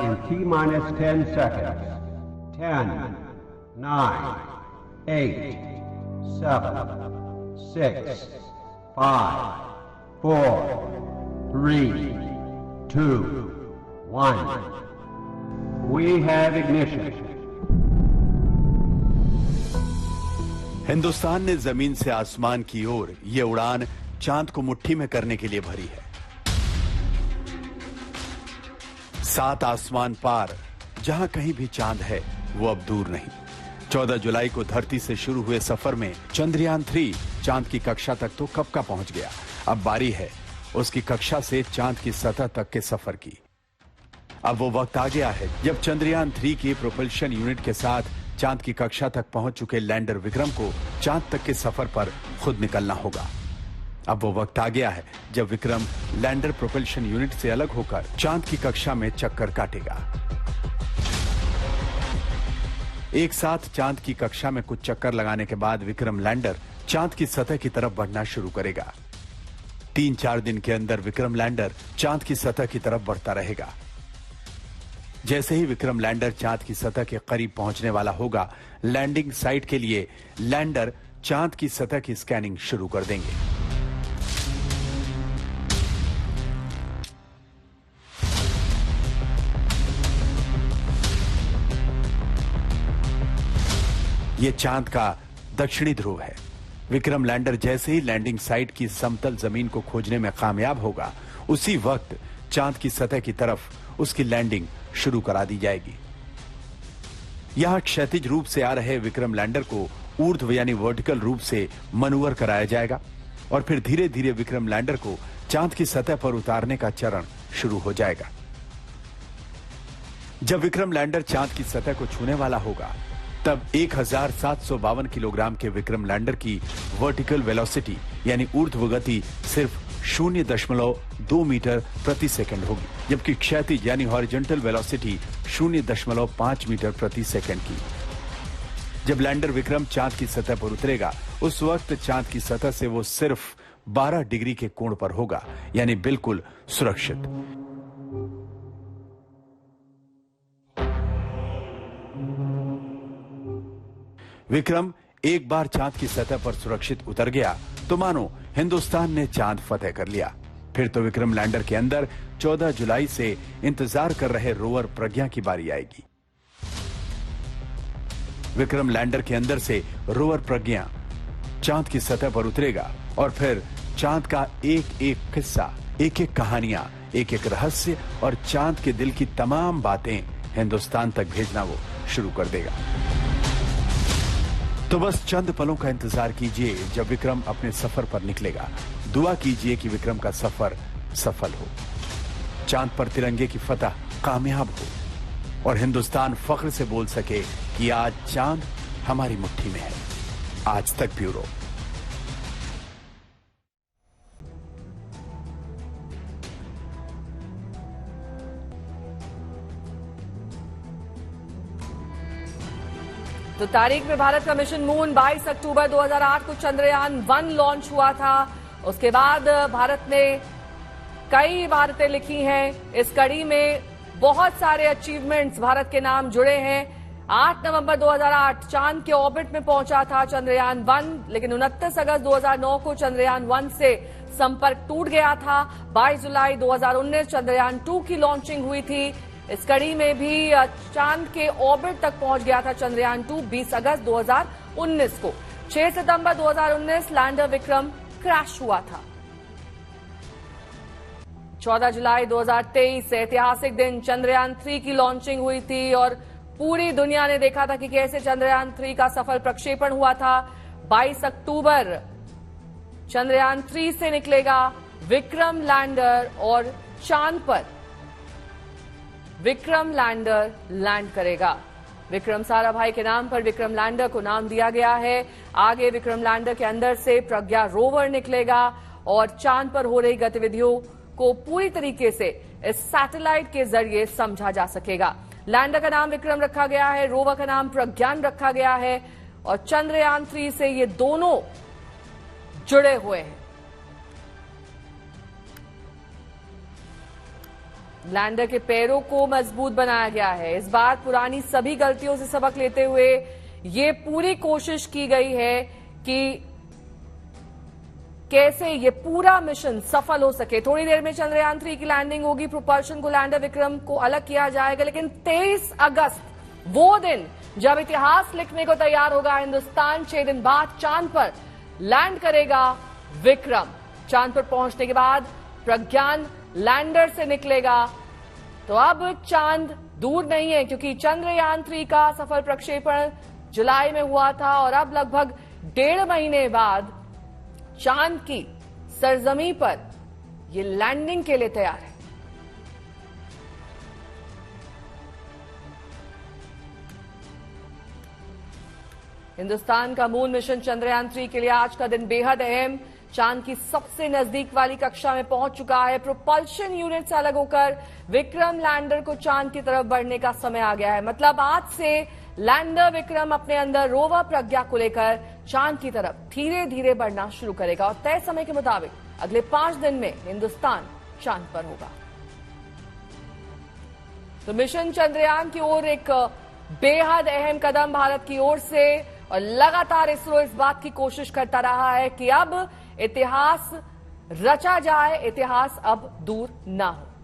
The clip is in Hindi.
in T-minus 10 seconds. 10, 9, 8, 7, 6, 5, 4, 3, 2, 1. We have ignition. Hindustan ने जमीन से आसमान की ओर ये उड़ान चांद को मुट्ठी में करने के लिए भरी है। 7 आसमान पार जहां कहीं भी चांद है वो अब दूर नहीं। 14 जुलाई को धरती से शुरू हुए सफर में चंद्रयान 3 चांद की कक्षा तक तो कब का पहुंच गया। अब बारी है उसकी कक्षा से चांद की सतह तक के सफर की। अब वो वक्त आ गया है जब चंद्रयान 3 की प्रोपल्शन यूनिट के साथ चांद की कक्षा तक पहुंच चुके लैंडर विक्रम को चांद तक के सफर पर खुद निकलना होगा। अब वो वक्त आ गया है जब विक्रम लैंडर प्रोपल्शन यूनिट से अलग होकर चांद की कक्षा में चक्कर काटेगा। एक साथ चांद की कक्षा में कुछ चक्कर लगाने के बाद विक्रम लैंडर चांद की सतह की तरफ बढ़ना शुरू करेगा। 3-4 दिन के अंदर विक्रम लैंडर चांद की सतह की तरफ बढ़ता रहेगा। जैसे ही विक्रम लैंडर चांद की सतह के करीब पहुंचने वाला होगा, लैंडिंग साइट के लिए लैंडर चांद की सतह की स्कैनिंग शुरू कर देंगे। यह चांद का दक्षिणी ध्रुव है। विक्रम लैंडर जैसे ही लैंडिंग साइट की समतल जमीन को खोजने में कामयाब होगा, उसी वक्त चांद की सतह की तरफ उसकी लैंडिंग शुरू करा दी जाएगी। यहां क्षैतिज रूप से आ रहे विक्रम लैंडर को ऊर्ध्व यानी वर्टिकल रूप से मनूवर कराया जाएगा और फिर धीरे धीरे विक्रम लैंडर को चांद की सतह पर उतारने का चरण शुरू हो जाएगा। जब विक्रम लैंडर चांद की सतह को छूने वाला होगा, तब 1752 किलोग्राम के विक्रम लैंडर की वर्टिकल वेलोसिटी यानी ऊर्ध्व गति सिर्फ 0.2 मीटर प्रति सेकंड होगी, जबकि क्षैतिज यानी हॉरिजॉन्टल वेलोसिटी 0.5 मीटर प्रति सेकंड की। जब लैंडर विक्रम चांद की सतह पर उतरेगा, उस वक्त चांद की सतह से वो सिर्फ 12 डिग्री के कोण पर होगा, यानी बिल्कुल सुरक्षित। विक्रम एक बार चांद की सतह पर सुरक्षित उतर गया तो मानो हिंदुस्तान ने चांद फतेह कर लिया। फिर तो विक्रम लैंडर के अंदर 14 जुलाई से इंतजार कर रहे रोवर प्रज्ञा की बारी आएगी। विक्रम लैंडर के अंदर से रोवर प्रज्ञा चांद की सतह पर उतरेगा और फिर चांद का एक एक किस्सा, एक एक कहानियां, एक एक रहस्य और चांद के दिल की तमाम बातें हिंदुस्तान तक भेजना वो शुरू कर देगा। तो बस चंद पलों का इंतजार कीजिए जब विक्रम अपने सफर पर निकलेगा। दुआ कीजिए कि विक्रम का सफर सफल हो, चांद पर तिरंगे की फतह कामयाब हो और हिंदुस्तान फख्र से बोल सके कि आज चांद हमारी मुट्ठी में है। आज तक ब्यूरो। तो तारीख में भारत का मिशन मून 22 अक्टूबर 2008 को चंद्रयान 1 लॉन्च हुआ था। उसके बाद भारत ने कई इबारतें लिखी हैं। इस कड़ी में बहुत सारे अचीवमेंट्स भारत के नाम जुड़े हैं। 8 नवंबर 2008 चांद के ऑर्बिट में पहुंचा था चंद्रयान 1, लेकिन 29 अगस्त 2009 को चंद्रयान 1 से संपर्क टूट गया था। 22 जुलाई 2019 चंद्रयान 2 की लॉन्चिंग हुई थी। इस कड़ी में भी चांद के ऑर्बिट तक पहुंच गया था चंद्रयान 2 20 अगस्त 2019 को। 6 सितंबर 2019 लैंडर विक्रम क्रैश हुआ था। 14 जुलाई 2023 ऐतिहासिक दिन चंद्रयान 3 की लॉन्चिंग हुई थी और पूरी दुनिया ने देखा था कि कैसे चंद्रयान 3 का सफल प्रक्षेपण हुआ था। 22 अक्टूबर चंद्रयान 3 से निकलेगा विक्रम लैंडर और चांद पर विक्रम लैंडर लैंड करेगा। विक्रम साराभाई के नाम पर विक्रम लैंडर को नाम दिया गया है। आगे विक्रम लैंडर के अंदर से प्रज्ञा रोवर निकलेगा और चांद पर हो रही गतिविधियों को पूरी तरीके से इस सैटेलाइट के जरिए समझा जा सकेगा। लैंडर का नाम विक्रम रखा गया है, रोवर का नाम प्रज्ञान रखा गया है और चंद्रयान 3 से ये दोनों जुड़े हुए हैं। लैंडर के पैरों को मजबूत बनाया गया है। इस बार पुरानी सभी गलतियों से सबक लेते हुए ये पूरी कोशिश की गई है कि कैसे ये पूरा मिशन सफल हो सके। थोड़ी देर में चंद्रयान 3 की लैंडिंग होगी, प्रोपल्शन को लैंडर विक्रम को अलग किया जाएगा, लेकिन 23 अगस्त वो दिन जब इतिहास लिखने को तैयार होगा। हिंदुस्तान 6 दिन बाद चांद पर लैंड करेगा विक्रम। चांद पर पहुंचने के बाद प्रज्ञान लैंडर से निकलेगा। तो अब चांद दूर नहीं है, क्योंकि चंद्रयान 3 का सफल प्रक्षेपण जुलाई में हुआ था और अब लगभग 1.5 महीने बाद चांद की सरजमी पर यह लैंडिंग के लिए तैयार है। हिंदुस्तान का मून मिशन चंद्रयान 3 के लिए आज का दिन बेहद अहम। चांद की सबसे नजदीक वाली कक्षा में पहुंच चुका है। प्रोपल्शन यूनिट से अलग होकर विक्रम लैंडर को चांद की तरफ बढ़ने का समय आ गया है। मतलब आज से लैंडर विक्रम अपने अंदर रोवर प्रज्ञा को लेकर चांद की तरफ धीरे धीरे बढ़ना शुरू करेगा और तय समय के मुताबिक अगले 5 दिन में हिंदुस्तान चांद पर होगा। तो मिशन चंद्रयान की ओर एक बेहद अहम कदम भारत की ओर से, और लगातार इसरो इस बात की कोशिश करता रहा है कि अब इतिहास रचा जाए, इतिहास अब दूर ना हो।